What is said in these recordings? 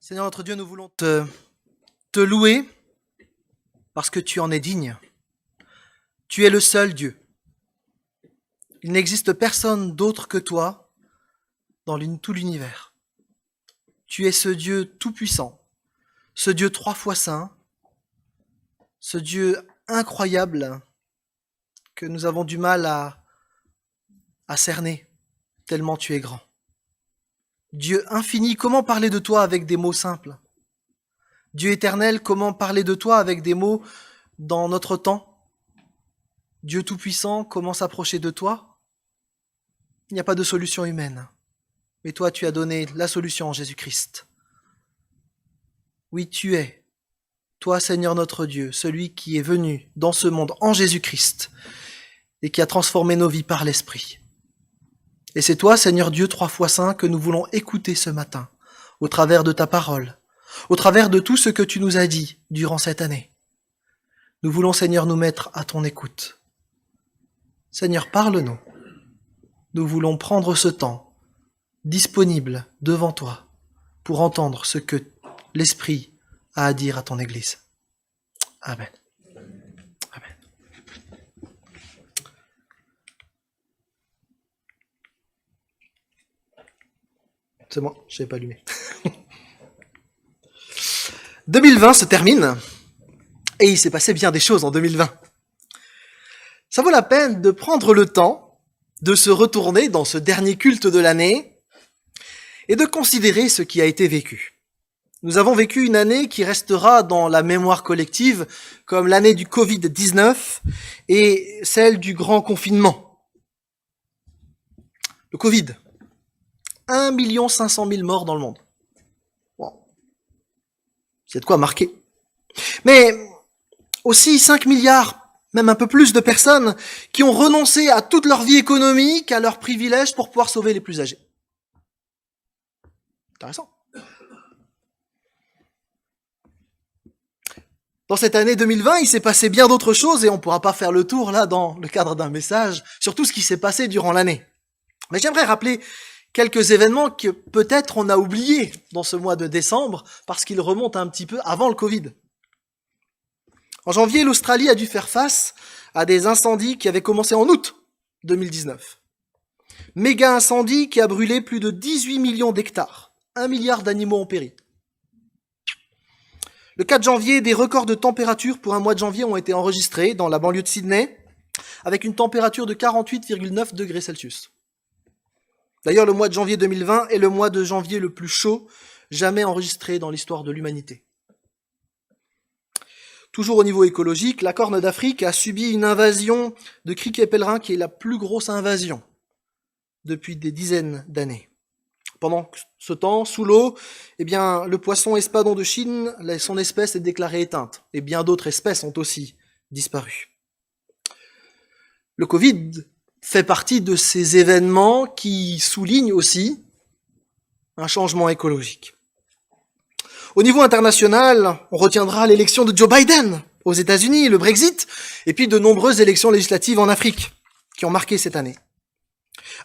Seigneur notre Dieu, nous voulons te louer parce que tu en es digne. Tu es le seul Dieu. Il n'existe personne d'autre que toi dans tout l'univers. Tu es ce Dieu tout-puissant, ce Dieu 3 fois saint, ce Dieu incroyable que nous avons du mal à cerner, tellement tu es grand. Dieu infini, comment parler de toi avec des mots simples? Dieu éternel, comment parler de toi avec des mots dans notre temps? Dieu tout-puissant, comment s'approcher de toi? Il n'y a pas de solution humaine. Mais toi, tu as donné la solution en Jésus-Christ. Oui, tu es, toi Seigneur notre Dieu, celui qui est venu dans ce monde en Jésus-Christ et qui a transformé nos vies par l'Esprit. Et c'est toi, Seigneur Dieu 3 fois saint, que nous voulons écouter ce matin, au travers de ta parole, au travers de tout ce que tu nous as dit durant cette année. Nous voulons, Seigneur, nous mettre à ton écoute. Seigneur, parle-nous. Nous voulons prendre ce temps disponible devant toi pour entendre ce que l'Esprit a à dire à ton Église. Amen. Amen. C'est bon, je n'avais pas allumé. 2020 se termine et il s'est passé bien des choses en 2020. Ça vaut la peine de prendre le temps de se retourner dans ce dernier culte de l'année et de considérer ce qui a été vécu. Nous avons vécu une année qui restera dans la mémoire collective comme l'année du Covid-19 et celle du grand confinement. Le Covid, 1 500 000 morts dans le monde. Wow. C'est de quoi marquer. Mais aussi 5 milliards, même un peu plus de personnes qui ont renoncé à toute leur vie économique, à leurs privilèges pour pouvoir sauver les plus âgés. Intéressant. Dans cette année 2020, il s'est passé bien d'autres choses et on ne pourra pas faire le tour là dans le cadre d'un message sur tout ce qui s'est passé durant l'année. Mais j'aimerais rappeler quelques événements que peut-être on a oubliés dans ce mois de décembre parce qu'ils remontent un petit peu avant le Covid. En janvier, l'Australie a dû faire face à des incendies qui avaient commencé en août 2019. Méga incendie qui a brûlé plus de 18 millions d'hectares. 1 milliard d'animaux ont péri. Le 4 janvier, des records de température pour un mois de janvier ont été enregistrés dans la banlieue de Sydney, avec une température de 48,9 degrés Celsius. D'ailleurs, le mois de janvier 2020 est le mois de janvier le plus chaud jamais enregistré dans l'histoire de l'humanité. Toujours au niveau écologique, la Corne d'Afrique a subi une invasion de criquets pèlerins qui est la plus grosse invasion depuis des dizaines d'années. Pendant ce temps, sous l'eau, le poisson espadon de Chine, son espèce est déclarée éteinte, et bien d'autres espèces ont aussi disparu. Le Covid fait partie de ces événements qui soulignent aussi un changement écologique. Au niveau international, on retiendra l'élection de Joe Biden aux États-Unis, le Brexit, et puis de nombreuses élections législatives en Afrique qui ont marqué cette année.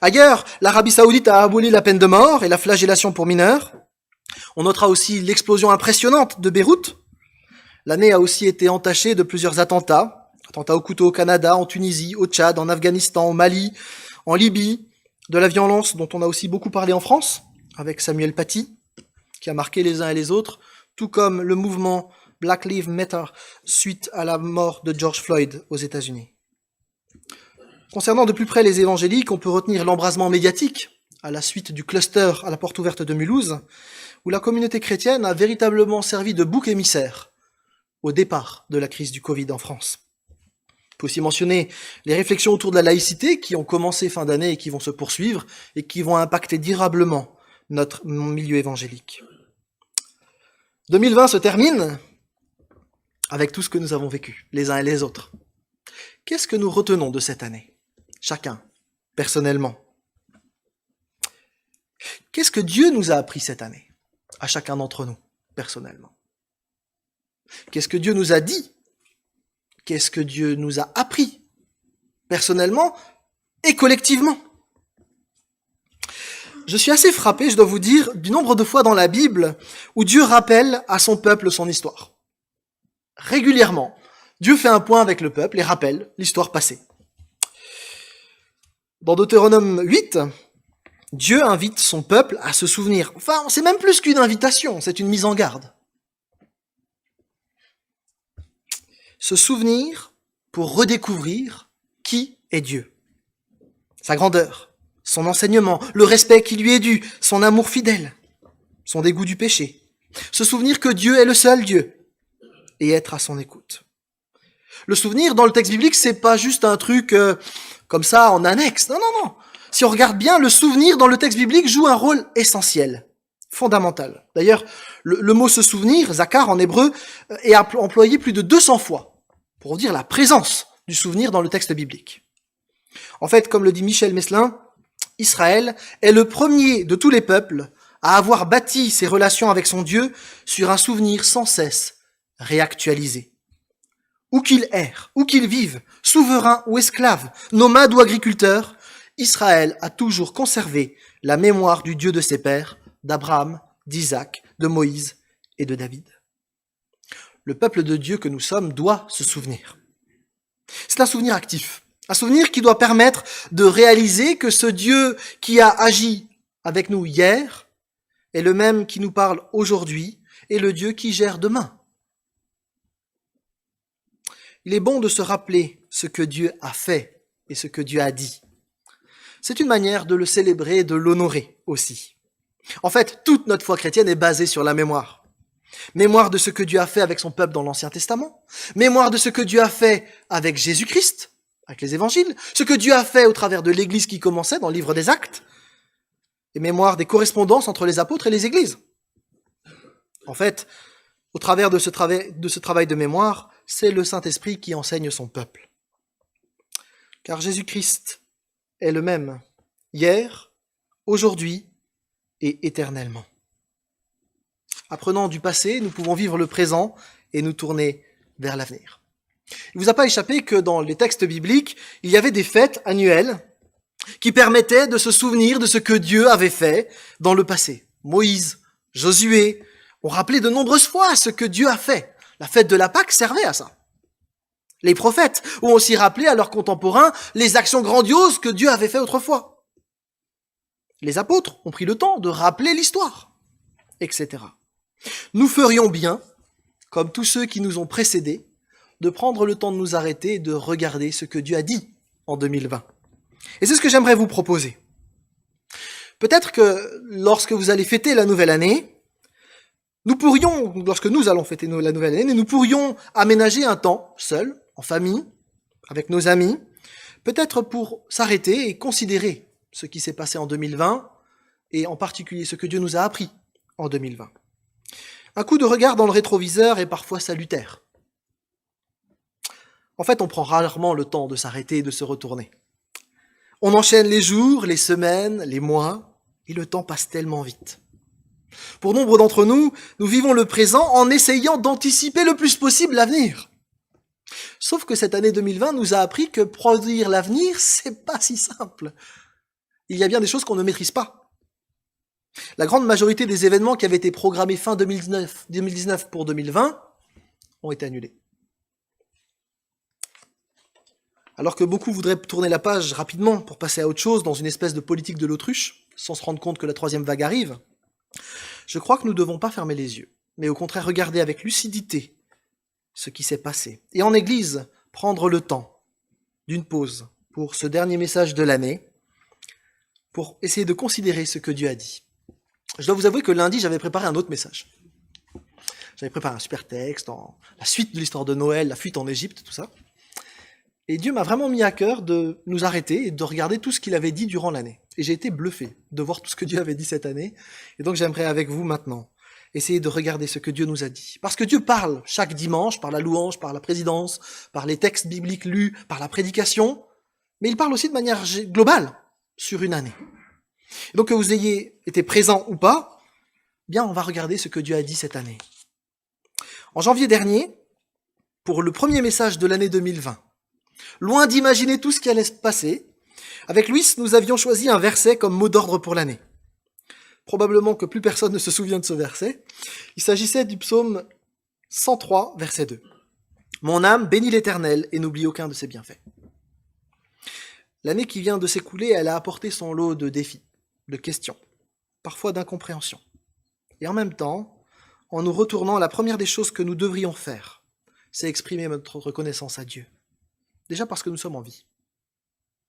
Ailleurs, l'Arabie Saoudite a aboli la peine de mort et la flagellation pour mineurs. On notera aussi l'explosion impressionnante de Beyrouth. L'année a aussi été entachée de plusieurs attentats. Attentats au couteau au Canada, en Tunisie, au Tchad, en Afghanistan, au Mali, en Libye. De la violence dont on a aussi beaucoup parlé en France, avec Samuel Paty, qui a marqué les uns et les autres, tout comme le mouvement Black Lives Matter suite à la mort de George Floyd aux États-Unis. Concernant de plus près les évangéliques, on peut retenir l'embrasement médiatique à la suite du cluster à la porte ouverte de Mulhouse, où la communauté chrétienne a véritablement servi de bouc émissaire au départ de la crise du Covid en France. On peut aussi mentionner les réflexions autour de la laïcité qui ont commencé fin d'année et qui vont se poursuivre et qui vont impacter durablement notre milieu évangélique. 2020 se termine avec tout ce que nous avons vécu, les uns et les autres. Qu'est-ce que nous retenons de cette année ? Chacun, personnellement. Qu'est-ce que Dieu nous a appris cette année, à chacun d'entre nous, personnellement? Qu'est-ce que Dieu nous a dit? Qu'est-ce que Dieu nous a appris, personnellement et collectivement? Je suis assez frappé, je dois vous dire, du nombre de fois dans la Bible où Dieu rappelle à son peuple son histoire. Régulièrement, Dieu fait un point avec le peuple et rappelle l'histoire passée. Dans Deutéronome 8, Dieu invite son peuple à se souvenir. Enfin, c'est même plus qu'une invitation, c'est une mise en garde. Se souvenir pour redécouvrir qui est Dieu. Sa grandeur, son enseignement, le respect qui lui est dû, son amour fidèle, son dégoût du péché. Se souvenir que Dieu est le seul Dieu et être à son écoute. Le souvenir dans le texte biblique, c'est pas juste un truc comme ça en annexe. Non, non, non. Si on regarde bien, le souvenir dans le texte biblique joue un rôle essentiel, fondamental. D'ailleurs, le mot se souvenir, zakar en hébreu, est employé plus de 200 fois pour dire la présence du souvenir dans le texte biblique. En fait, comme le dit Michel Meslin, Israël est le premier de tous les peuples à avoir bâti ses relations avec son Dieu sur un souvenir sans cesse réactualisé. Où qu'il erre, où qu'il vive, souverain ou esclave, nomade ou agriculteur, Israël a toujours conservé la mémoire du Dieu de ses pères, d'Abraham, d'Isaac, de Moïse et de David. Le peuple de Dieu que nous sommes doit se souvenir. C'est un souvenir actif, un souvenir qui doit permettre de réaliser que ce Dieu qui a agi avec nous hier est le même qui nous parle aujourd'hui et le Dieu qui gère demain. Il est bon de se rappeler ce que Dieu a fait et ce que Dieu a dit. C'est une manière de le célébrer et de l'honorer aussi. En fait, toute notre foi chrétienne est basée sur la mémoire. Mémoire de ce que Dieu a fait avec son peuple dans l'Ancien Testament, mémoire de ce que Dieu a fait avec Jésus-Christ, avec les évangiles, ce que Dieu a fait au travers de l'Église qui commençait dans le livre des Actes, et mémoire des correspondances entre les apôtres et les églises. En fait, au travers de ce travail de mémoire, c'est le Saint-Esprit qui enseigne son peuple. Car Jésus-Christ est le même, hier, aujourd'hui et éternellement. Apprenant du passé, nous pouvons vivre le présent et nous tourner vers l'avenir. Il ne vous a pas échappé que dans les textes bibliques, il y avait des fêtes annuelles qui permettaient de se souvenir de ce que Dieu avait fait dans le passé. Moïse, Josué ont rappelé de nombreuses fois ce que Dieu a fait. La fête de la Pâque servait à ça. Les prophètes ont aussi rappelé à leurs contemporains les actions grandioses que Dieu avait fait autrefois. Les apôtres ont pris le temps de rappeler l'histoire, etc. Nous ferions bien, comme tous ceux qui nous ont précédés, de prendre le temps de nous arrêter et de regarder ce que Dieu a dit en 2020. Et c'est ce que j'aimerais vous proposer. Peut-être que lorsque vous allez fêter la nouvelle année, lorsque nous allons fêter la nouvelle année, nous pourrions aménager un temps, seul, en famille, avec nos amis, peut-être pour s'arrêter et considérer ce qui s'est passé en 2020, et en particulier ce que Dieu nous a appris en 2020. Un coup de regard dans le rétroviseur est parfois salutaire. En fait, on prend rarement le temps de s'arrêter et de se retourner. On enchaîne les jours, les semaines, les mois, et le temps passe tellement vite. Pour nombre d'entre nous, nous vivons le présent en essayant d'anticiper le plus possible l'avenir. Sauf que cette année 2020 nous a appris que produire l'avenir, c'est pas si simple. Il y a bien des choses qu'on ne maîtrise pas. La grande majorité des événements qui avaient été programmés fin 2019 pour 2020 ont été annulés. Alors que beaucoup voudraient tourner la page rapidement pour passer à autre chose dans une espèce de politique de l'autruche, sans se rendre compte que la troisième vague arrive, je crois que nous ne devons pas fermer les yeux, mais au contraire regarder avec lucidité ce qui s'est passé. Et en Église, prendre le temps d'une pause pour ce dernier message de l'année, pour essayer de considérer ce que Dieu a dit. Je dois vous avouer que lundi, j'avais préparé un autre message. J'avais préparé un super texte, la suite de l'histoire de Noël, la fuite en Égypte, tout ça. Et Dieu m'a vraiment mis à cœur de nous arrêter et de regarder tout ce qu'il avait dit durant l'année. Et j'ai été bluffé de voir tout ce que Dieu avait dit cette année. Et donc j'aimerais avec vous maintenant essayer de regarder ce que Dieu nous a dit. Parce que Dieu parle chaque dimanche, par la louange, par la présidence, par les textes bibliques lus, par la prédication, mais il parle aussi de manière globale sur une année. Et donc que vous ayez été présent ou pas, bien on va regarder ce que Dieu a dit cette année. En janvier dernier, pour le premier message de l'année 2020, loin d'imaginer tout ce qui allait se passer, avec Louis, nous avions choisi un verset comme mot d'ordre pour l'année. Probablement que plus personne ne se souvient de ce verset. Il s'agissait du psaume 103, verset 2. « Mon âme bénit l'Éternel et n'oublie aucun de ses bienfaits. » L'année qui vient de s'écouler, elle a apporté son lot de défis, de questions, parfois d'incompréhension. Et en même temps, en nous retournant, la première des choses que nous devrions faire, c'est exprimer notre reconnaissance à Dieu. Déjà parce que nous sommes en vie,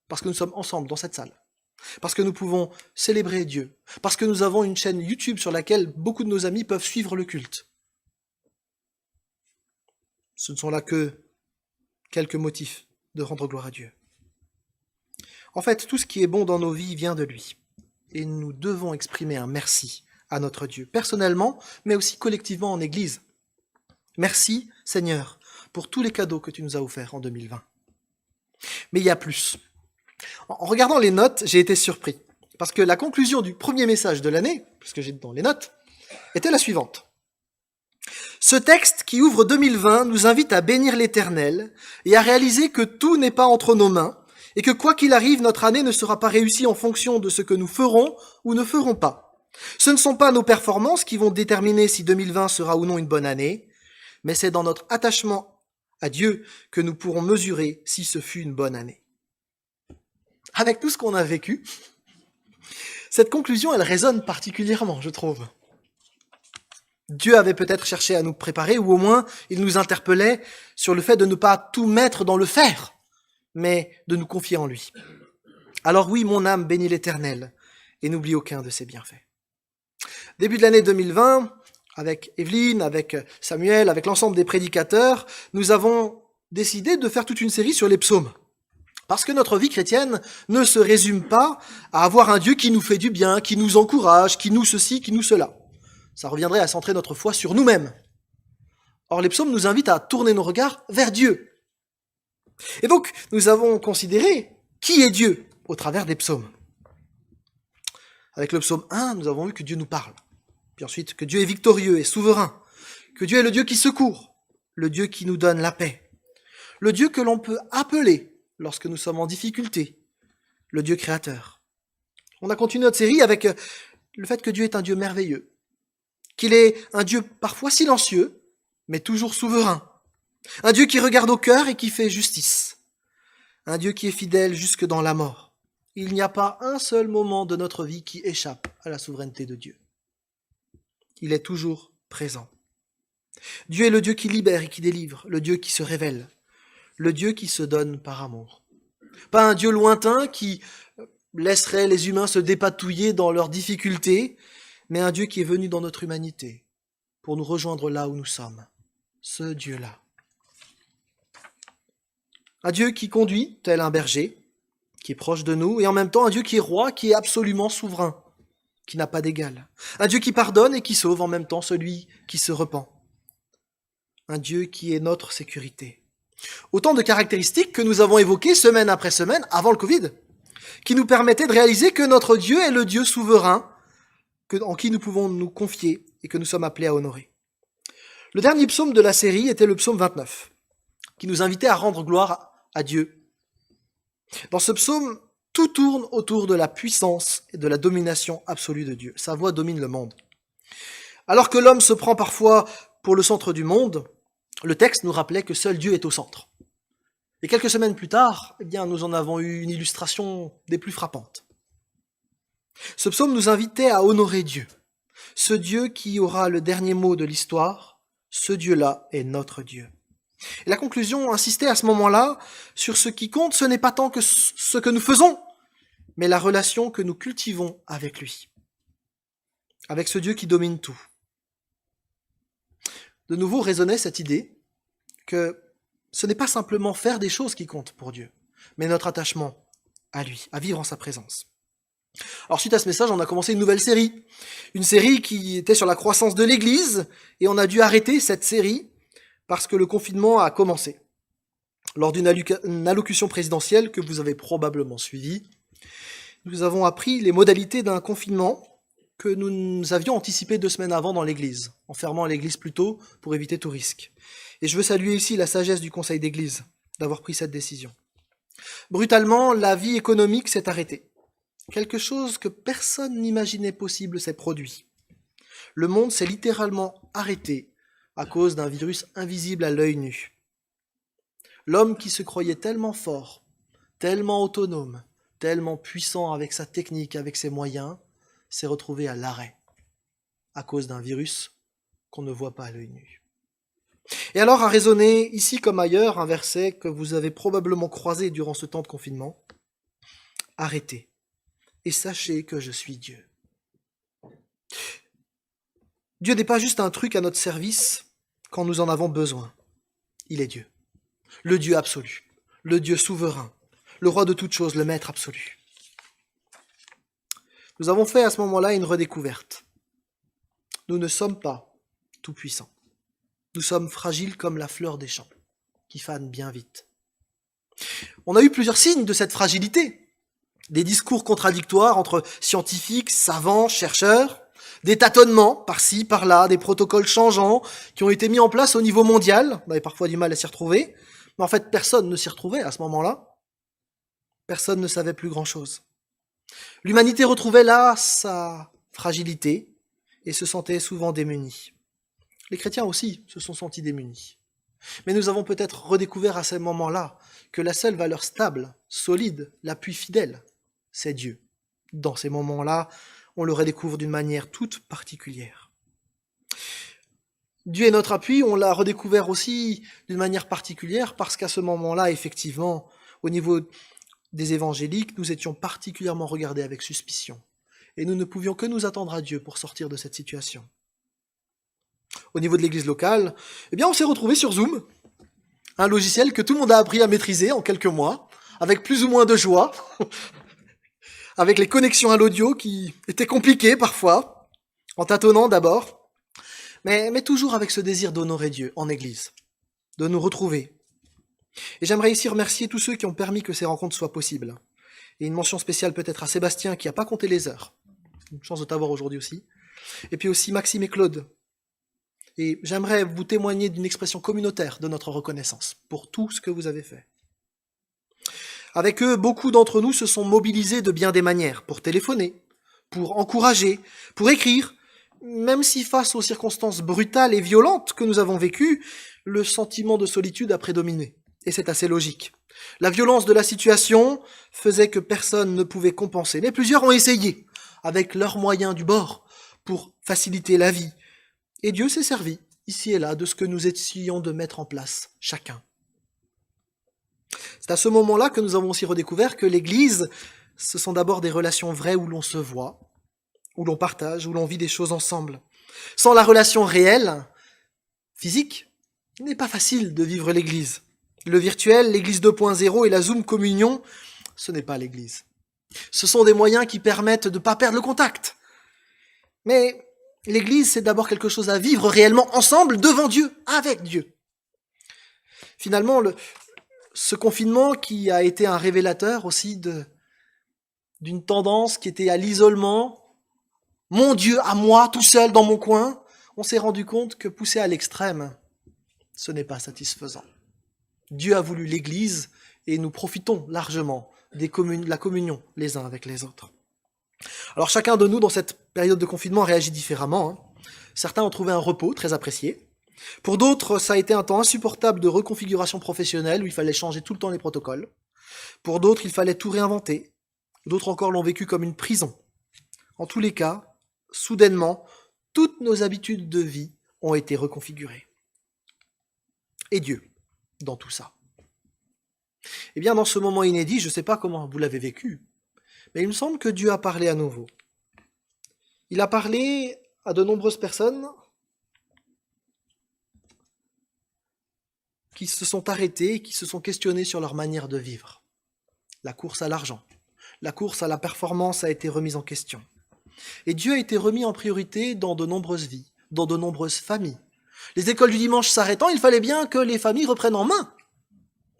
parce que nous sommes ensemble dans cette salle, parce que nous pouvons célébrer Dieu, parce que nous avons une chaîne YouTube sur laquelle beaucoup de nos amis peuvent suivre le culte. Ce ne sont là que quelques motifs de rendre gloire à Dieu. En fait, tout ce qui est bon dans nos vies vient de lui. Et nous devons exprimer un merci à notre Dieu, personnellement, mais aussi collectivement en Église. Merci, Seigneur, pour tous les cadeaux que tu nous as offerts en 2020. Mais il y a plus. En regardant les notes, j'ai été surpris, parce que la conclusion du premier message de l'année, puisque j'ai dans les notes, était la suivante. Ce texte qui ouvre 2020 nous invite à bénir l'Éternel et à réaliser que tout n'est pas entre nos mains, et que quoi qu'il arrive, notre année ne sera pas réussie en fonction de ce que nous ferons ou ne ferons pas. Ce ne sont pas nos performances qui vont déterminer si 2020 sera ou non une bonne année, mais c'est dans notre attachement à Dieu que nous pourrons mesurer si ce fut une bonne année. Avec tout ce qu'on a vécu, cette conclusion, elle résonne particulièrement, je trouve. Dieu avait peut-être cherché à nous préparer, ou au moins il nous interpellait sur le fait de ne pas tout mettre dans le faire, mais de nous confier en lui. Alors oui, mon âme bénit l'Éternel, et n'oublie aucun de ses bienfaits. Début de l'année 2020, avec Evelyne, avec Samuel, avec l'ensemble des prédicateurs, nous avons décidé de faire toute une série sur les psaumes. Parce que notre vie chrétienne ne se résume pas à avoir un Dieu qui nous fait du bien, qui nous encourage, qui nous ceci, qui nous cela. Ça reviendrait à centrer notre foi sur nous-mêmes. Or, les psaumes nous invitent à tourner nos regards vers Dieu. Et donc, nous avons considéré qui est Dieu au travers des psaumes. Avec le psaume 1, nous avons vu que Dieu nous parle. Puis ensuite, que Dieu est victorieux et souverain. Que Dieu est le Dieu qui secourt. Le Dieu qui nous donne la paix. Le Dieu que l'on peut appeler lorsque nous sommes en difficulté. Le Dieu créateur. On a continué notre série avec le fait que Dieu est un Dieu merveilleux. Qu'il est un Dieu parfois silencieux, mais toujours souverain. Un Dieu qui regarde au cœur et qui fait justice. Un Dieu qui est fidèle jusque dans la mort. Il n'y a pas un seul moment de notre vie qui échappe à la souveraineté de Dieu. Il est toujours présent. Dieu est le Dieu qui libère et qui délivre, le Dieu qui se révèle, le Dieu qui se donne par amour. Pas un Dieu lointain qui laisserait les humains se dépatouiller dans leurs difficultés, mais un Dieu qui est venu dans notre humanité pour nous rejoindre là où nous sommes. Ce Dieu-là. Un Dieu qui conduit, tel un berger, qui est proche de nous, et en même temps un Dieu qui est roi, qui est absolument souverain, qui n'a pas d'égal. Un Dieu qui pardonne et qui sauve en même temps celui qui se repent. Un Dieu qui est notre sécurité. Autant de caractéristiques que nous avons évoquées semaine après semaine, avant le Covid, qui nous permettaient de réaliser que notre Dieu est le Dieu souverain, en qui nous pouvons nous confier et que nous sommes appelés à honorer. Le dernier psaume de la série était le psaume 29, qui nous invitait à rendre gloire à Dieu. Dans ce psaume, tout tourne autour de la puissance et de la domination absolue de Dieu. Sa voix domine le monde. Alors que l'homme se prend parfois pour le centre du monde, le texte nous rappelait que seul Dieu est au centre. Et quelques semaines plus tard, nous en avons eu une illustration des plus frappantes. Ce psaume nous invitait à honorer Dieu. Ce Dieu qui aura le dernier mot de l'histoire, ce Dieu-là est notre Dieu. Et la conclusion insistait à ce moment-là sur ce qui compte, ce n'est pas tant que ce que nous faisons, mais la relation que nous cultivons avec lui, avec ce Dieu qui domine tout. De nouveau résonnait cette idée que ce n'est pas simplement faire des choses qui comptent pour Dieu, mais notre attachement à lui, à vivre en sa présence. Alors suite à ce message, on a commencé une nouvelle série. Une série qui était sur la croissance de l'Église, et on a dû arrêter cette série parce que le confinement a commencé. Lors d'une allocution présidentielle que vous avez probablement suivie, nous avons appris les modalités d'un confinement que nous avions anticipé 2 semaines avant dans l'Église, en fermant l'Église plus tôt pour éviter tout risque. Et je veux saluer ici la sagesse du Conseil d'Église d'avoir pris cette décision. Brutalement, la vie économique s'est arrêtée. quelque chose que personne n'imaginait possible s'est produit. Le monde s'est littéralement arrêté à cause d'un virus invisible à l'œil nu. L'homme qui se croyait tellement fort, tellement autonome, tellement puissant avec sa technique, avec ses moyens, s'est retrouvé à l'arrêt à cause d'un virus qu'on ne voit pas à l'œil nu. Et alors a résonné, ici comme ailleurs, un verset que vous avez probablement croisé durant ce temps de confinement. Arrêtez et sachez que je suis Dieu. Dieu n'est pas juste un truc à notre service quand nous en avons besoin. Il est Dieu, le Dieu absolu, le Dieu souverain, le roi de toutes choses, le maître absolu. Nous avons fait à ce moment-là une redécouverte. Nous ne sommes pas tout-puissants. Nous sommes fragiles comme la fleur des champs, qui fane bien vite. On a eu plusieurs signes de cette fragilité. Des discours contradictoires entre scientifiques, savants, chercheurs, des tâtonnements par-ci, par-là, des protocoles changeants qui ont été mis en place au niveau mondial. On avait parfois du mal à s'y retrouver, mais en fait personne ne s'y retrouvait à ce moment-là. Personne ne savait plus grand-chose. L'humanité retrouvait là sa fragilité et se sentait souvent démunie. Les chrétiens aussi se sont sentis démunis. Mais nous avons peut-être redécouvert à ce moment-là que la seule valeur stable, solide, l'appui fidèle, c'est Dieu. Dans ces moments-là, on le redécouvre d'une manière toute particulière. Dieu est notre appui, on l'a redécouvert aussi d'une manière particulière parce qu'à ce moment-là, effectivement, au niveau des évangéliques, nous étions particulièrement regardés avec suspicion. Et nous ne pouvions que nous attendre à Dieu pour sortir de cette situation. Au niveau de l'église locale, eh bien, on s'est retrouvé sur Zoom, un logiciel que tout le monde a appris à maîtriser en quelques mois, avec plus ou moins de joie, avec les connexions à l'audio qui étaient compliquées parfois, en tâtonnant d'abord, mais toujours avec ce désir d'honorer Dieu en église, de nous retrouver. Et j'aimerais ici remercier tous ceux qui ont permis que ces rencontres soient possibles. Et une mention spéciale peut-être à Sébastien qui n'a pas compté les heures. Une chance de t'avoir aujourd'hui aussi. Et puis aussi Maxime et Claude. Et j'aimerais vous témoigner d'une expression communautaire de notre reconnaissance pour tout ce que vous avez fait. Avec eux, beaucoup d'entre nous se sont mobilisés de bien des manières pour téléphoner, pour encourager, pour écrire, même si face aux circonstances brutales et violentes que nous avons vécues, le sentiment de solitude a prédominé. Et c'est assez logique. La violence de la situation faisait que personne ne pouvait compenser, mais plusieurs ont essayé, avec leurs moyens du bord, pour faciliter la vie. Et Dieu s'est servi, ici et là, de ce que nous essayons de mettre en place, chacun. C'est à ce moment-là que nous avons aussi redécouvert que l'Église, ce sont d'abord des relations vraies où l'on se voit, où l'on partage, où l'on vit des choses ensemble. Sans la relation réelle, physique, il n'est pas facile de vivre l'Église. Le virtuel, l'Église 2.0 et la Zoom Communion, ce n'est pas l'Église. Ce sont des moyens qui permettent de ne pas perdre le contact. Mais l'Église, c'est d'abord quelque chose à vivre réellement ensemble, devant Dieu, avec Dieu. Finalement, ce confinement qui a été un révélateur aussi d'une tendance qui était à l'isolement, mon Dieu, à moi, tout seul dans mon coin, on s'est rendu compte que poussé à l'extrême, ce n'est pas satisfaisant. Dieu a voulu l'Église et nous profitons largement de la communion les uns avec les autres. Alors chacun de nous, dans cette période de confinement, réagit différemment. Certains ont trouvé un repos très apprécié. Pour d'autres, ça a été un temps insupportable de reconfiguration professionnelle où il fallait changer tout le temps les protocoles. Pour d'autres, il fallait tout réinventer. D'autres encore l'ont vécu comme une prison. En tous les cas, soudainement, toutes nos habitudes de vie ont été reconfigurées. Et Dieu, dans tout ça. Eh bien, dans ce moment inédit, je ne sais pas comment vous l'avez vécu, mais il me semble que Dieu a parlé à nouveau. Il a parlé à de nombreuses personnes qui se sont arrêtées, qui se sont questionnées sur leur manière de vivre. La course à l'argent, la course à la performance a été remise en question. Et Dieu a été remis en priorité dans de nombreuses vies, dans de nombreuses familles. Les écoles du dimanche s'arrêtant, il fallait bien que les familles reprennent en main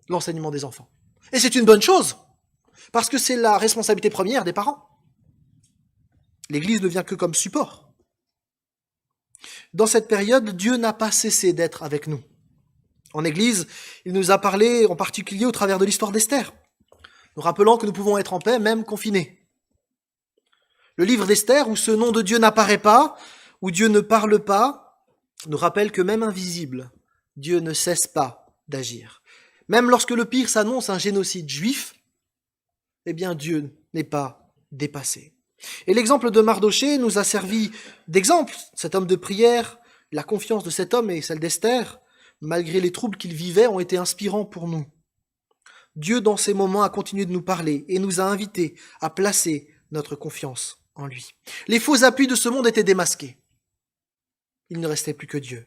l'enseignement des enfants. Et c'est une bonne chose, parce que c'est la responsabilité première des parents. L'Église ne vient que comme support. Dans cette période, Dieu n'a pas cessé d'être avec nous. En Église, il nous a parlé en particulier au travers de l'histoire d'Esther, nous rappelant que nous pouvons être en paix, même confinés. Le livre d'Esther, où ce nom de Dieu n'apparaît pas, où Dieu ne parle pas, nous rappelle que même invisible, Dieu ne cesse pas d'agir. Même lorsque le pire s'annonce, un génocide juif, eh bien Dieu n'est pas dépassé. Et l'exemple de Mardochée nous a servi d'exemple. Cet homme de prière, la confiance de cet homme et celle d'Esther, malgré les troubles qu'il vivait, ont été inspirants pour nous. Dieu, dans ces moments, a continué de nous parler et nous a invités à placer notre confiance en lui. Les faux appuis de ce monde étaient démasqués. Il ne restait plus que Dieu.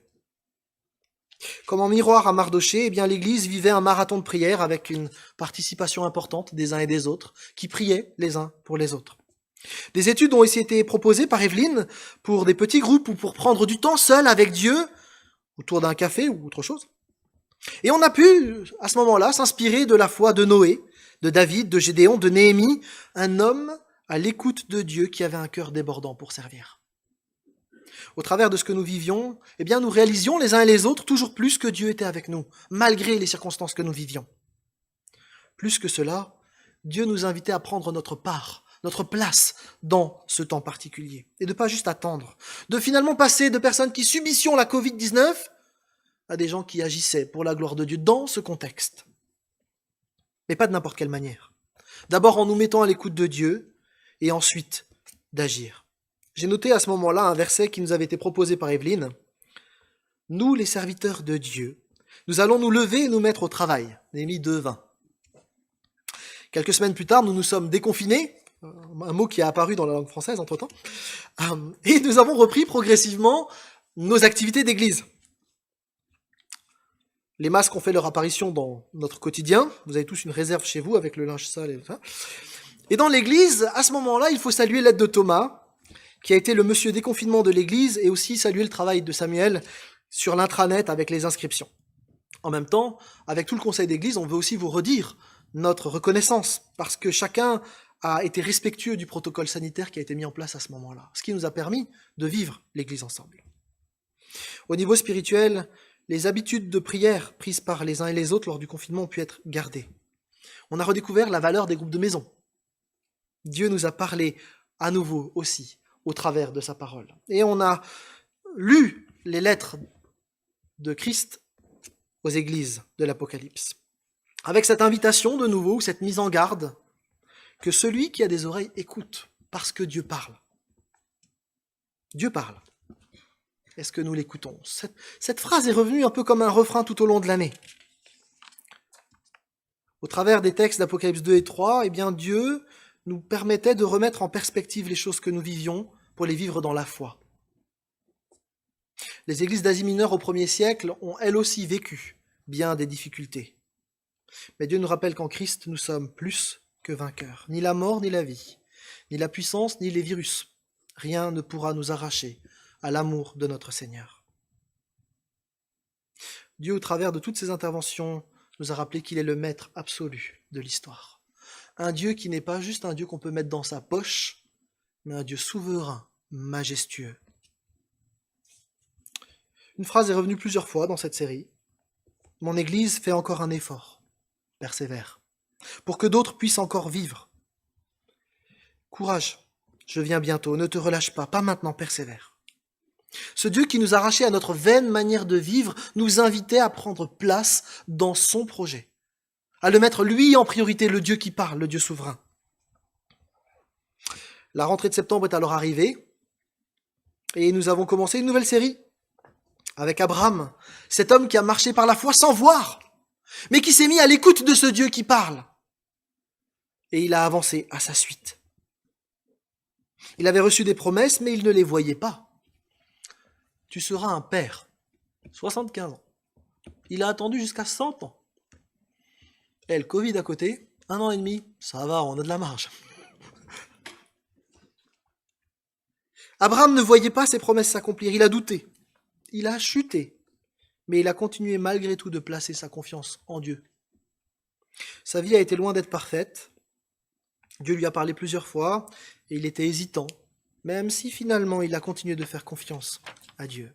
Comme en miroir à Mardochée, eh bien l'Église vivait un marathon de prière avec une participation importante des uns et des autres, qui priaient les uns pour les autres. Des études ont aussi été proposées par Evelyne pour des petits groupes ou pour prendre du temps seul avec Dieu, autour d'un café ou autre chose. Et on a pu, à ce moment-là, s'inspirer de la foi de Noé, de David, de Gédéon, de Néhémie, un homme à l'écoute de Dieu qui avait un cœur débordant pour servir. Au travers de ce que nous vivions, eh bien, nous réalisions les uns et les autres toujours plus que Dieu était avec nous, malgré les circonstances que nous vivions. Plus que cela, Dieu nous invitait à prendre notre part, notre place dans ce temps particulier, et de pas juste attendre, de finalement passer de personnes qui subissions la Covid-19 à des gens qui agissaient pour la gloire de Dieu dans ce contexte. Mais pas de n'importe quelle manière. D'abord en nous mettant à l'écoute de Dieu, et ensuite d'agir. J'ai noté à ce moment-là un verset qui nous avait été proposé par Evelyne. « Nous, les serviteurs de Dieu, nous allons nous lever et nous mettre au travail. » Néhémie 2:20. Quelques semaines plus tard, nous nous sommes déconfinés, un mot qui a apparu dans la langue française entre-temps, et nous avons repris progressivement nos activités d'église. Les masques ont fait leur apparition dans notre quotidien. Vous avez tous une réserve chez vous avec le linge sale et tout ça. Et dans l'église, à ce moment-là, il faut saluer l'aide de Thomas, qui a été le monsieur déconfinement de l'église, et aussi saluer le travail de Samuel sur l'intranet avec les inscriptions. En même temps, avec tout le conseil d'église, on veut aussi vous redire notre reconnaissance, parce que chacun a été respectueux du protocole sanitaire qui a été mis en place à ce moment-là, ce qui nous a permis de vivre l'église ensemble. Au niveau spirituel, les habitudes de prière prises par les uns et les autres lors du confinement ont pu être gardées. On a redécouvert la valeur des groupes de maison. Dieu nous a parlé à nouveau aussi au travers de sa parole. Et on a lu les lettres de Christ aux églises de l'Apocalypse, avec cette invitation de nouveau, cette mise en garde, que celui qui a des oreilles écoute, parce que Dieu parle. Dieu parle. Est-ce que nous l'écoutons ? Cette phrase est revenue un peu comme un refrain tout au long de l'année. Au travers des textes d'Apocalypse 2 et 3, eh bien Dieu nous permettait de remettre en perspective les choses que nous vivions pour les vivre dans la foi. Les églises d'Asie mineure au 1er siècle ont elles aussi vécu bien des difficultés. Mais Dieu nous rappelle qu'en Christ, nous sommes plus que vainqueurs. Ni la mort, ni la vie, ni la puissance, ni les virus. Rien ne pourra nous arracher à l'amour de notre Seigneur. Dieu, au travers de toutes ses interventions, nous a rappelé qu'il est le maître absolu de l'histoire. Un Dieu qui n'est pas juste un Dieu qu'on peut mettre dans sa poche, mais un Dieu souverain, majestueux. Une phrase est revenue plusieurs fois dans cette série. Mon Église fait encore un effort, persévère, pour que d'autres puissent encore vivre. Courage, je viens bientôt, ne te relâche pas maintenant, persévère. Ce Dieu qui nous arrachait à notre vaine manière de vivre nous invitait à prendre place dans son projet, à le mettre lui en priorité, le Dieu qui parle, le Dieu souverain. La rentrée de septembre est alors arrivée et nous avons commencé une nouvelle série avec Abraham, cet homme qui a marché par la foi sans voir, mais qui s'est mis à l'écoute de ce Dieu qui parle. Et il a avancé à sa suite. Il avait reçu des promesses, mais il ne les voyait pas. Tu seras un père, 75 ans. Il a attendu jusqu'à 100 ans. Et le Covid à côté, 1 an et demi, ça va, on a de la marge. Abraham ne voyait pas ses promesses s'accomplir, il a douté, il a chuté, mais il a continué malgré tout de placer sa confiance en Dieu. Sa vie a été loin d'être parfaite, Dieu lui a parlé plusieurs fois, et il était hésitant, même si finalement il a continué de faire confiance à Dieu.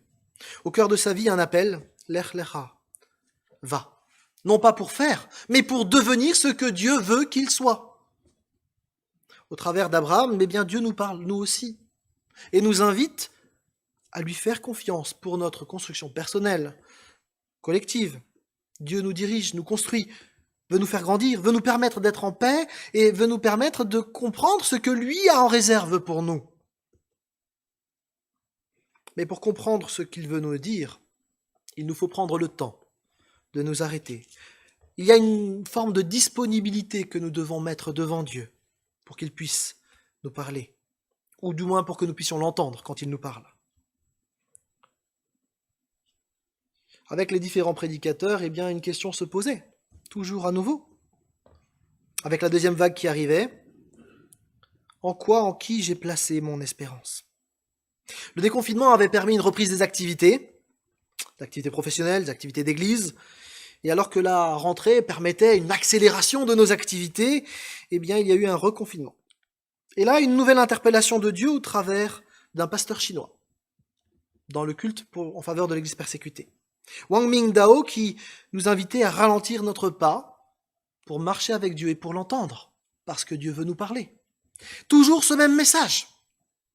Au cœur de sa vie, un appel, Lech Lecha, va. Non pas pour faire, mais pour devenir ce que Dieu veut qu'il soit. au travers d'Abraham, mais bien Dieu nous parle, nous aussi, et nous invite à lui faire confiance pour notre construction personnelle, collective. Dieu nous dirige, nous construit, veut nous faire grandir, veut nous permettre d'être en paix et veut nous permettre de comprendre ce que lui a en réserve pour nous. Mais pour comprendre ce qu'il veut nous dire, il nous faut prendre le temps de nous arrêter. Il y a une forme de disponibilité que nous devons mettre devant Dieu pour qu'il puisse nous parler, ou du moins pour que nous puissions l'entendre quand il nous parle. Avec les différents prédicateurs, eh bien, une question se posait, toujours à nouveau. Avec la deuxième vague qui arrivait, en quoi, en qui j'ai placé mon espérance? Le déconfinement avait permis une reprise des activités professionnelles, des activités d'église, et alors que la rentrée permettait une accélération de nos activités, eh bien, il y a eu un reconfinement. Et là, une nouvelle interpellation de Dieu au travers d'un pasteur chinois, dans le culte en faveur de l'église persécutée. Wang Mingdao qui nous invitait à ralentir notre pas pour marcher avec Dieu et pour l'entendre, parce que Dieu veut nous parler. Toujours ce même message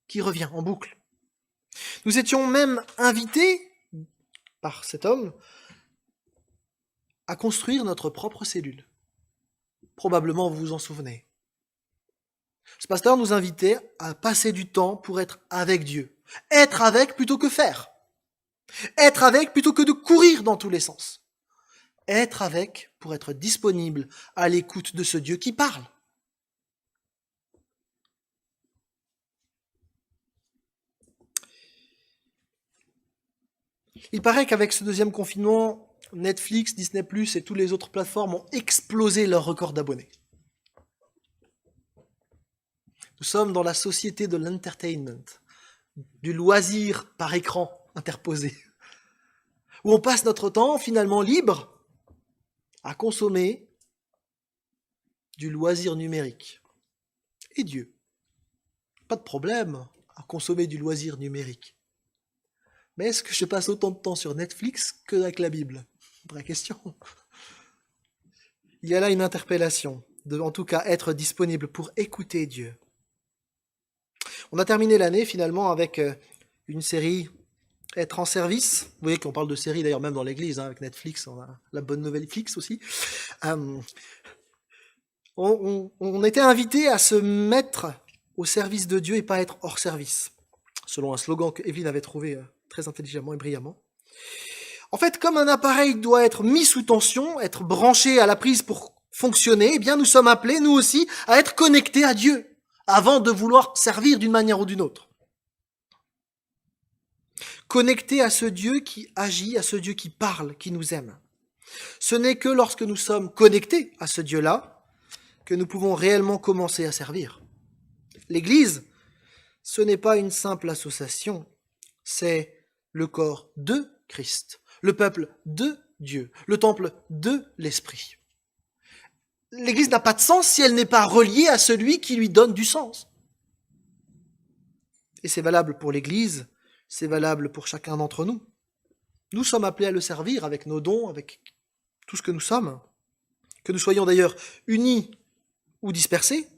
qui revient en boucle. Nous étions même invités par cet homme à construire notre propre cellule. Probablement vous vous en souvenez. Ce pasteur nous invitait à passer du temps pour être avec Dieu. Être avec plutôt que faire. Être avec plutôt que de courir dans tous les sens. Être avec pour être disponible à l'écoute de ce Dieu qui parle. Il paraît qu'avec ce deuxième confinement, Netflix, Disney+, et toutes les autres plateformes ont explosé leur record d'abonnés. Nous sommes dans la société de l'entertainment, du loisir par écran interposé, où on passe notre temps finalement libre à consommer du loisir numérique. Et Dieu, pas de problème à consommer du loisir numérique. Mais est-ce que je passe autant de temps sur Netflix que avec la Bible? Vraie question. Il y a là une interpellation, de en tout cas être disponible pour écouter Dieu. On a terminé l'année finalement avec une série Être en service. Vous voyez qu'on parle de série d'ailleurs même dans l'église, avec Netflix, on a la bonne nouvelle Flix aussi. On était invités à se mettre au service de Dieu et pas être hors service, selon un slogan que Evelyne avait trouvé très intelligemment et brillamment. En fait, comme un appareil doit être mis sous tension, être branché à la prise pour fonctionner, eh bien nous sommes appelés, nous aussi, à être connectés à Dieu, avant de vouloir servir d'une manière ou d'une autre. Connectés à ce Dieu qui agit, à ce Dieu qui parle, qui nous aime. Ce n'est que lorsque nous sommes connectés à ce Dieu-là que nous pouvons réellement commencer à servir. L'Église, ce n'est pas une simple association, c'est le corps de Christ, le peuple de Dieu, le temple de l'Esprit. L'Église n'a pas de sens si elle n'est pas reliée à celui qui lui donne du sens. Et c'est valable pour l'Église, c'est valable pour chacun d'entre nous. Nous sommes appelés à le servir avec nos dons, avec tout ce que nous sommes, que nous soyons d'ailleurs unis ou dispersés.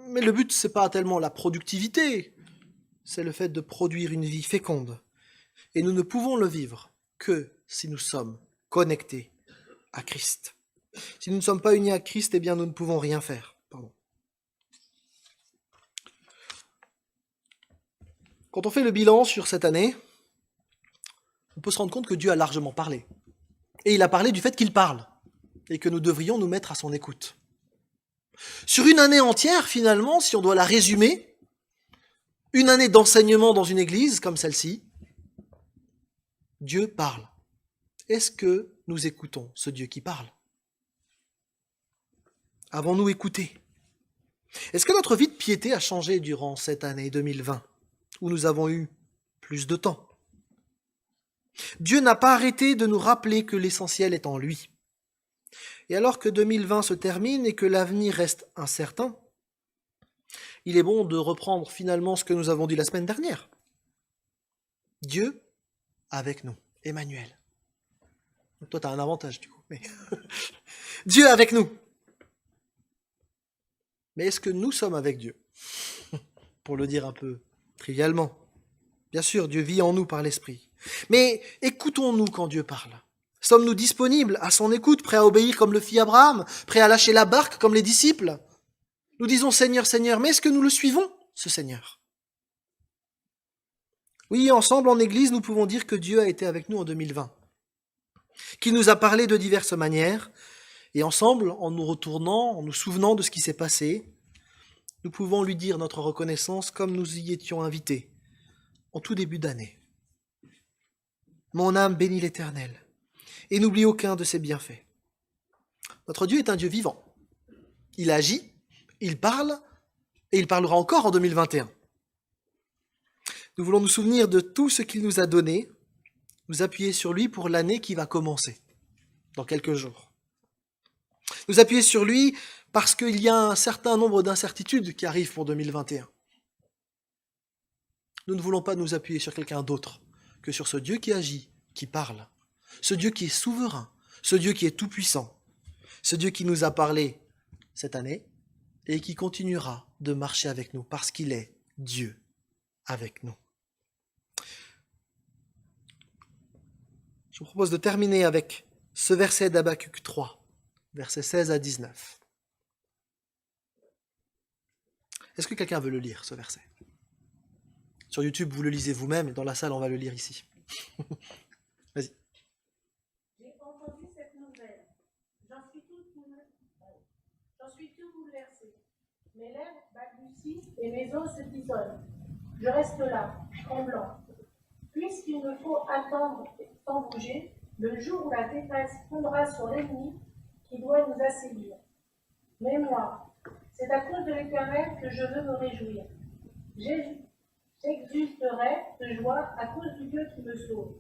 Mais le but, c'est pas tellement la productivité, c'est le fait de produire une vie féconde. Et nous ne pouvons le vivre que si nous sommes connectés à Christ. Si nous ne sommes pas unis à Christ, eh bien nous ne pouvons rien faire. Quand on fait le bilan sur cette année, on peut se rendre compte que Dieu a largement parlé. Et il a parlé du fait qu'il parle, et que nous devrions nous mettre à son écoute. Sur une année entière, finalement, si on doit la résumer, une année d'enseignement dans une église comme celle-ci, Dieu parle. Est-ce que nous écoutons ce Dieu qui parle? Avons-nous écouté? Est-ce que notre vie de piété a changé durant cette année 2020, où nous avons eu plus de temps? Dieu n'a pas arrêté de nous rappeler que l'essentiel est en lui. Et alors que 2020 se termine et que l'avenir reste incertain, il est bon de reprendre finalement ce que nous avons dit la semaine dernière. Dieu avec nous, Emmanuel. Toi, tu as un avantage du coup. Mais Dieu avec nous. Mais est-ce que nous sommes avec Dieu? Pour le dire un peu trivialement. Bien sûr, Dieu vit en nous par l'Esprit. Mais écoutons-nous quand Dieu parle? Sommes-nous disponibles à son écoute, prêts à obéir comme le fit Abraham, prêts à lâcher la barque comme les disciples? Nous disons Seigneur, Seigneur, mais est-ce que nous le suivons, ce Seigneur? Oui, ensemble, en Église, nous pouvons dire que Dieu a été avec nous en 2020, qu'il nous a parlé de diverses manières, et ensemble, en nous retournant, en nous souvenant de ce qui s'est passé, nous pouvons lui dire notre reconnaissance comme nous y étions invités, en tout début d'année. Mon âme bénit l'Éternel, et n'oublie aucun de ses bienfaits. Notre Dieu est un Dieu vivant. Il agit, il parle, et il parlera encore en 2021. Nous voulons nous souvenir de tout ce qu'il nous a donné, nous appuyer sur lui pour l'année qui va commencer, dans quelques jours. Nous appuyer sur lui parce qu'il y a un certain nombre d'incertitudes qui arrivent pour 2021. Nous ne voulons pas nous appuyer sur quelqu'un d'autre que sur ce Dieu qui agit, qui parle, ce Dieu qui est souverain, ce Dieu qui est tout-puissant, ce Dieu qui nous a parlé cette année et qui continuera de marcher avec nous parce qu'il est Dieu avec nous. Je vous propose de terminer avec ce verset d'Habakkuk 3, versets 16 à 19. Est-ce que quelqu'un veut le lire, ce verset? Sur YouTube, vous le lisez vous-même, et dans la salle, on va le lire ici. Vas-y. J'ai entendu cette nouvelle. J'en suis tout bouleversé. Mes lèvres balbutient et mes os se tisonnent. Je reste là, tremblant. Puisqu'il me faut attendre sans bouger le jour où la détresse fondra sur l'ennemi qui doit nous assaillir. Mais moi, c'est à cause de l'Éternel que je veux me réjouir. J'exulterai de joie à cause du Dieu qui me sauve.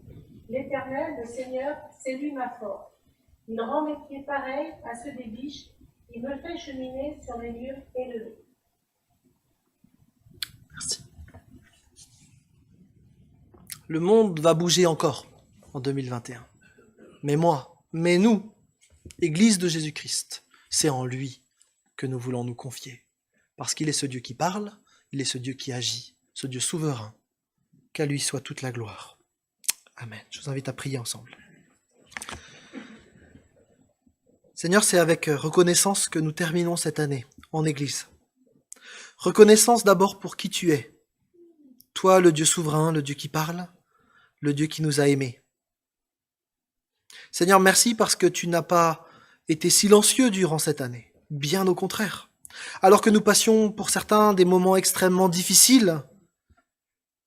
L'Éternel, le Seigneur, c'est lui ma force. Il rend mes pieds pareils à ceux des biches. Il me fait cheminer sur les lieux élevés. Merci. Le monde va bouger encore en 2021. Mais moi, mais nous, Église de Jésus-Christ, c'est en lui que nous voulons nous confier. Parce qu'il est ce Dieu qui parle, il est ce Dieu qui agit, ce Dieu souverain. Qu'à lui soit toute la gloire. Amen. Je vous invite à prier ensemble. Seigneur, c'est avec reconnaissance que nous terminons cette année en Église. Reconnaissance d'abord pour qui tu es. Toi, le Dieu souverain, le Dieu qui parle, le Dieu qui nous a aimés. Seigneur, merci parce que tu n'as pas été silencieux durant cette année. Bien au contraire. Alors que nous passions pour certains des moments extrêmement difficiles,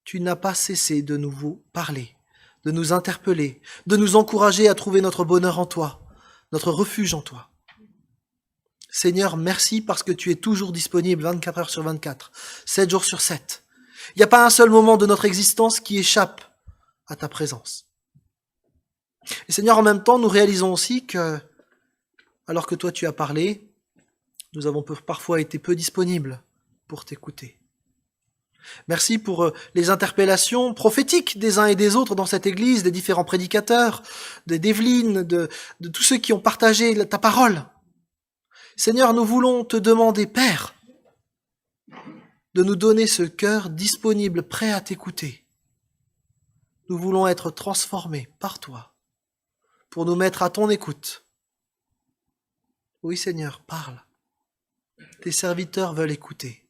tu n'as pas cessé de nous parler, de nous interpeller, de nous encourager à trouver notre bonheur en toi, notre refuge en toi. Seigneur, merci parce que tu es toujours disponible 24 heures sur 24, 7 jours sur 7. Il n'y a pas un seul moment de notre existence qui échappe à ta présence. Et Seigneur, en même temps, nous réalisons aussi que, alors que toi tu as parlé, nous avons parfois été peu disponibles pour t'écouter. Merci pour les interpellations prophétiques des uns et des autres dans cette église, des différents prédicateurs, d'Evelyne, de tous ceux qui ont partagé ta parole. Seigneur, nous voulons te demander, Père, de nous donner ce cœur disponible, prêt à t'écouter. Nous voulons être transformés par toi, pour nous mettre à ton écoute. Oui, Seigneur, parle. Tes serviteurs veulent écouter.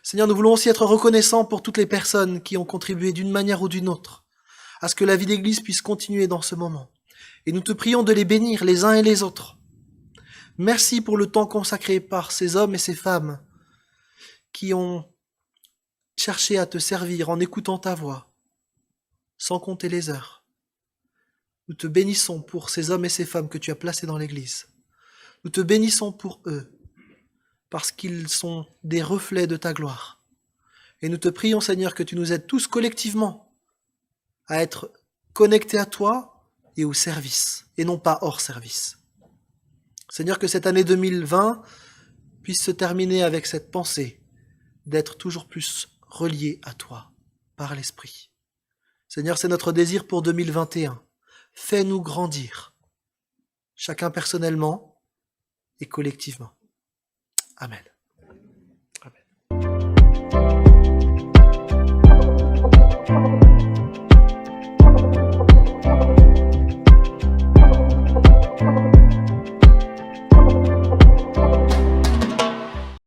Seigneur, nous voulons aussi être reconnaissants pour toutes les personnes qui ont contribué d'une manière ou d'une autre à ce que la vie d'Église puisse continuer dans ce moment. Et nous te prions de les bénir les uns et les autres. Merci pour le temps consacré par ces hommes et ces femmes qui ont cherché à te servir en écoutant ta voix, sans compter les heures. Nous te bénissons pour ces hommes et ces femmes que tu as placés dans l'Église. Nous te bénissons pour eux, parce qu'ils sont des reflets de ta gloire. Et nous te prions, Seigneur, que tu nous aides tous collectivement à être connectés à toi et au service, et non pas hors service. Seigneur, que cette année 2020 puisse se terminer avec cette pensée d'être toujours plus reliés à toi par l'Esprit. Seigneur, c'est notre désir pour 2021. Fais-nous grandir, chacun personnellement et collectivement. Amen.